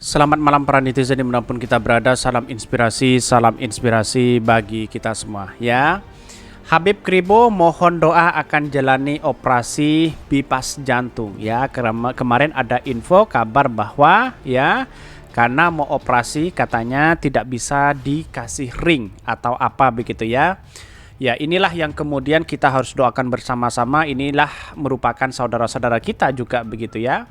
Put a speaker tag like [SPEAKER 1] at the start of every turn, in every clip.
[SPEAKER 1] Selamat malam para netizen dimanapun kita berada. Salam inspirasi bagi kita semua ya. Habib Kribo mohon doa akan jalani operasi bypass jantung ya. Kemarin ada info kabar bahwa ya, karena mau operasi katanya tidak bisa dikasih ring atau apa begitu ya. Ya, inilah yang kemudian kita harus doakan bersama-sama. Inilah merupakan saudara-saudara kita juga begitu ya.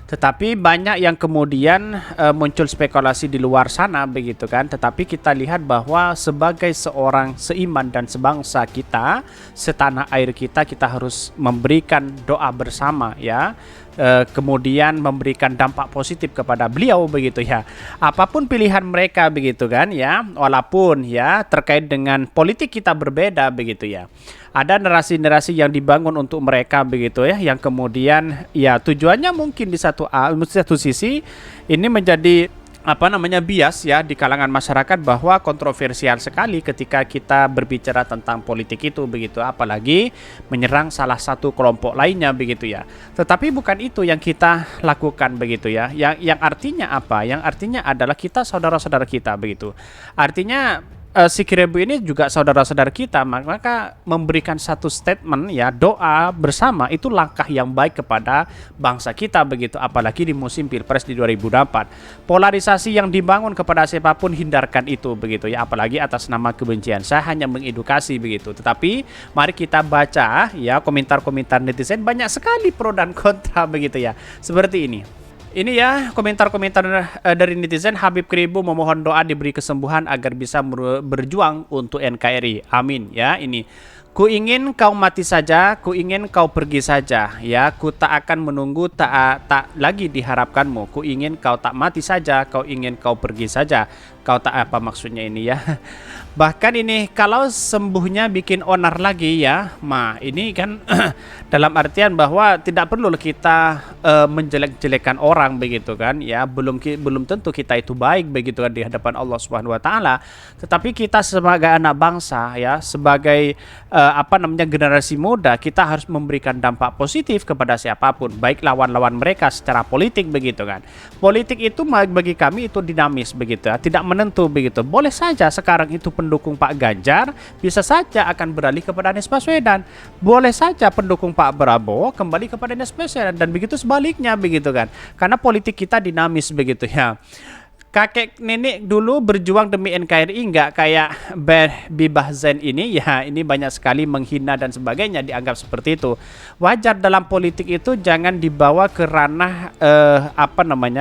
[SPEAKER 1] Tetapi banyak yang kemudian muncul spekulasi di luar sana begitu kan. Tetapi kita lihat bahwa sebagai seorang seiman dan sebangsa kita, setanah air kita harus memberikan doa bersama ya. Kemudian memberikan dampak positif kepada beliau begitu ya. Apapun pilihan mereka begitu kan ya, walaupun ya terkait dengan politik kita berbeda begitu ya. Ada narasi-narasi yang dibangun untuk mereka begitu ya, yang kemudian ya tujuannya mungkin di satu sisi ini menjadi bias ya di kalangan masyarakat bahwa kontroversial sekali ketika kita berbicara tentang politik itu begitu, apalagi menyerang salah satu kelompok lainnya begitu ya. Tetapi bukan itu yang kita lakukan begitu ya. Yang artinya apa? Yang artinya adalah kita saudara-saudara kita begitu. Artinya si Kribo ini juga saudara-saudara kita, maka memberikan satu statement ya, doa bersama itu langkah yang baik kepada bangsa kita begitu, apalagi di musim Pilpres di 2024. Polarisasi yang dibangun kepada siapapun hindarkan itu begitu ya, apalagi atas nama kebencian. Saya hanya mengedukasi begitu. Tetapi mari kita baca ya komentar-komentar netizen, banyak sekali pro dan kontra begitu ya. Seperti ini. Ini ya komentar-komentar dari netizen. Habib Kribo memohon doa diberi kesembuhan agar bisa berjuang untuk NKRI. Amin ya. Ini, ku ingin kau mati saja, ku ingin kau pergi saja ya. Ku tak akan menunggu, tak lagi diharapkanmu. Ku ingin kau tak mati saja, kau ingin kau pergi saja. Kau tak apa maksudnya ini ya. Bahkan ini kalau sembuhnya bikin onar lagi ya, ini kan dalam artian bahwa tidak perlu kita menjelek-jelekan orang begitu kan ya, belum tentu kita itu baik begitu kan di hadapan Allah Subhanahu wa taala. Tetapi kita sebagai anak bangsa ya, sebagai generasi muda, kita harus memberikan dampak positif kepada siapapun, baik lawan-lawan mereka secara politik begitu kan. Politik itu bagi kami itu dinamis begitu ya, tidak menentu begitu. Boleh saja sekarang itu pendukung Pak Ganjar bisa saja akan beralih kepada Anies Baswedan. Boleh saja pendukung Pak Prabowo kembali kepada Anies Baswedan, dan begitu sebaliknya begitu kan. Karena politik kita dinamis begitu ya. Kakek nenek dulu berjuang demi NKRI, nggak kayak Bibah Zain ini ya. Ini banyak sekali menghina dan sebagainya, dianggap seperti itu. Wajar dalam politik itu jangan dibawa ke ranah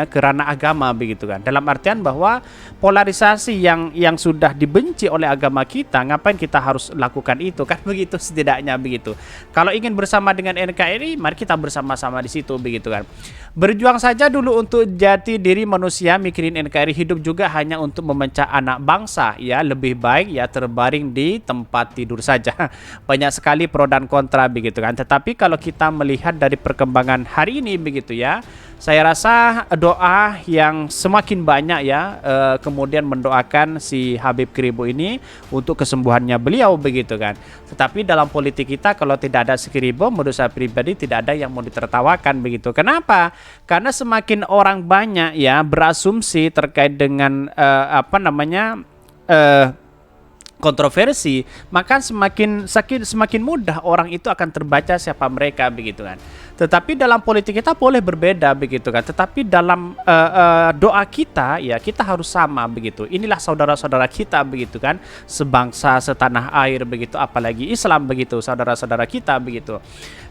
[SPEAKER 1] ke ranah agama begitu kan. Dalam artian bahwa polarisasi yang sudah dibenci oleh agama kita, ngapain kita harus lakukan itu kan, begitu setidaknya begitu. Kalau ingin bersama dengan NKRI, mari kita bersama-sama di situ begitu kan. Berjuang saja dulu untuk jati diri manusia, mikirin NKRI hidup juga hanya untuk memecah anak bangsa ya. Lebih baik ya terbaring di tempat tidur saja. Banyak sekali pro dan kontra begitu kan. Tetapi kalau kita melihat dari perkembangan hari ini begitu ya, saya rasa doa yang semakin banyak ya, kemudian mendoakan si Habib Kribo ini untuk kesembuhannya beliau begitu kan. Tetapi dalam politik kita kalau tidak ada si Kribo, menurut saya pribadi tidak ada yang mau ditertawakan begitu. Kenapa? Karena semakin orang banyak ya berasumsi terkait dengan kontroversi, maka semakin mudah orang itu akan terbaca siapa mereka begitu kan. Tetapi dalam politik kita boleh berbeda begitu kan. Tetapi dalam doa kita ya, kita harus sama begitu. Inilah saudara-saudara kita begitu kan, sebangsa setanah air begitu, apalagi Islam begitu, saudara-saudara kita begitu.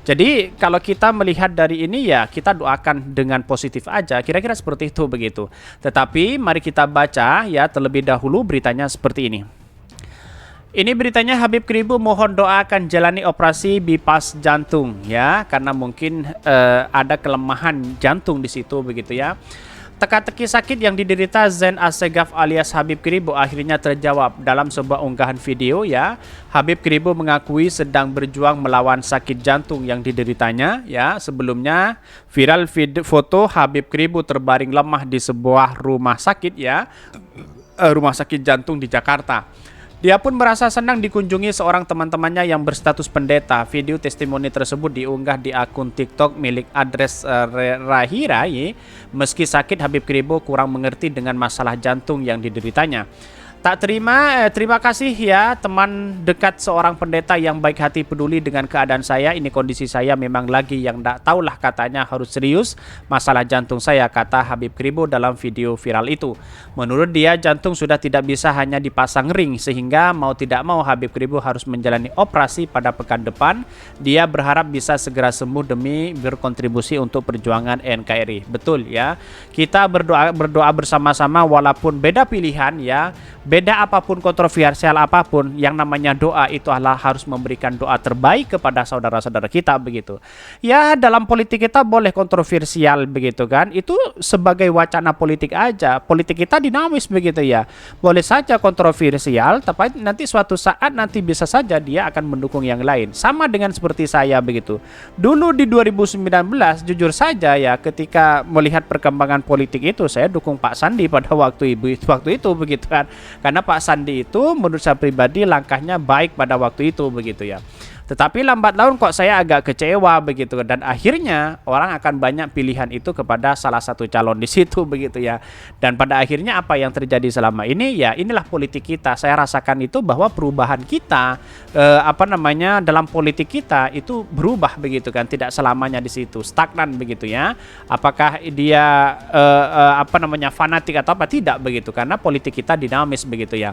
[SPEAKER 1] Jadi kalau kita melihat dari ini ya, kita doakan dengan positif aja, kira-kira seperti itu begitu. Tetapi mari kita baca ya terlebih dahulu beritanya seperti ini. Ini beritanya, Habib Kribo mohon doa akan jalani operasi bypass jantung ya, karena mungkin ada kelemahan jantung di situ begitu ya. Teka-teki sakit yang diderita Zain Assegaf alias Habib Kribo akhirnya terjawab dalam sebuah unggahan video ya. Habib Kribo mengakui sedang berjuang melawan sakit jantung yang dideritanya ya. Sebelumnya viral foto Habib Kribo terbaring lemah di sebuah rumah sakit ya, rumah sakit jantung di Jakarta. Dia pun merasa senang dikunjungi seorang teman-temannya yang berstatus pendeta. Video testimoni tersebut diunggah di akun TikTok milik Adres Rahirai. Meski sakit, Habib Kribo kurang mengerti dengan masalah jantung yang dideritanya. Tak terima kasih ya teman dekat seorang pendeta yang baik hati peduli dengan keadaan saya. Ini kondisi saya memang lagi yang tak tahulah, katanya harus serius masalah jantung saya, kata Habib Kribo dalam video viral itu. Menurut dia jantung sudah tidak bisa hanya dipasang ring, sehingga mau tidak mau Habib Kribo harus menjalani operasi pada pekan depan. Dia berharap bisa segera sembuh demi berkontribusi untuk perjuangan NKRI. Betul ya, kita berdoa bersama-sama walaupun beda pilihan ya. Beda apapun, kontroversial apapun, yang namanya doa itu adalah harus memberikan doa terbaik kepada saudara-saudara kita begitu. Ya, dalam politik kita boleh kontroversial begitu kan. Itu sebagai wacana politik aja. Politik kita dinamis begitu ya. Boleh saja kontroversial, tapi nanti suatu saat nanti bisa saja dia akan mendukung yang lain. Sama dengan seperti saya begitu. Dulu di 2019 jujur saja ya, ketika melihat perkembangan politik itu saya dukung Pak Sandi pada waktu itu begitu kan. Karena Pak Sandi itu menurut saya pribadi langkahnya baik pada waktu itu begitu ya. Tetapi lambat laun kok saya agak kecewa begitu, dan akhirnya orang akan banyak pilihan itu kepada salah satu calon di situ begitu ya. Dan pada akhirnya apa yang terjadi selama ini ya, inilah politik kita. Saya rasakan itu bahwa perubahan kita dalam politik kita itu berubah begitu kan, tidak selamanya di situ stagnan begitu ya. Apakah dia fanatik atau apa, tidak begitu, karena politik kita dinamis begitu ya.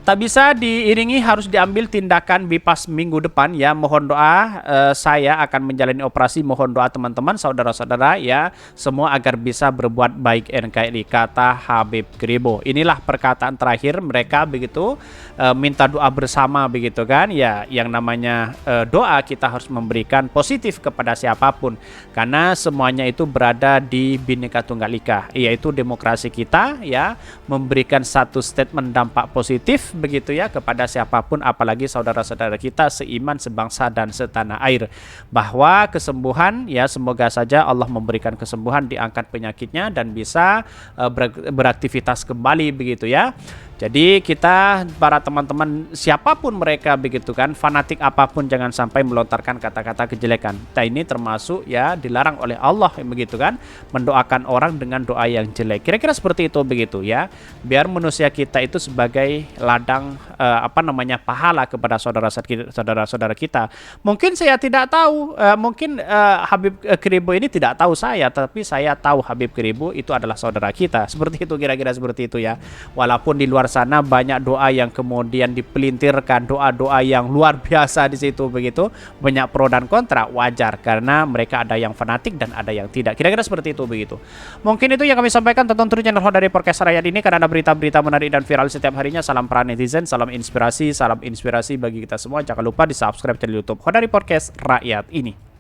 [SPEAKER 1] Tak bisa diiringi harus diambil tindakan BIPAS minggu depan ya. Mohon doa, saya akan menjalani operasi. Mohon doa teman-teman, saudara-saudara ya, semua agar bisa berbuat baik NKRI, kata Habib Kribo. Inilah perkataan terakhir mereka begitu, minta doa bersama begitu kan ya. Yang namanya doa kita harus memberikan positif kepada siapapun, karena semuanya itu berada di Bhinneka Tunggal Ika, yaitu demokrasi kita ya, memberikan satu statement dampak positif begitu ya kepada siapapun, apalagi saudara-saudara kita seiman, sebangsa dan setanah air, bahwa kesembuhan ya, semoga saja Allah memberikan kesembuhan, diangkat penyakitnya dan bisa beraktivitas kembali begitu ya. Jadi kita, para teman-teman siapapun mereka begitu kan, fanatik apapun, jangan sampai melontarkan kata-kata kejelekan. Nah, ini termasuk ya dilarang oleh Allah begitu kan, mendoakan orang dengan doa yang jelek. Kira-kira seperti itu begitu ya. Biar manusia kita itu sebagai ladang pahala kepada saudara-saudara kita. Mungkin saya tidak tahu, mungkin Habib Kribo ini tidak tahu saya, tapi saya tahu Habib Kribo itu adalah saudara kita. Seperti itu, kira-kira seperti itu ya. Walaupun di luar sana banyak doa yang kemudian dipelintirkan, doa-doa yang luar biasa di situ begitu, banyak pro dan kontra, wajar karena mereka ada yang fanatik dan ada yang tidak. Kira-kira seperti itu begitu. Mungkin itu yang kami sampaikan. Tonton terus channel Hodari Podcast Rakyat ini karena ada berita-berita menarik dan viral setiap harinya. Salam para netizen, salam inspirasi bagi kita semua. Jangan lupa di subscribe channel YouTube Hodari Podcast Rakyat ini.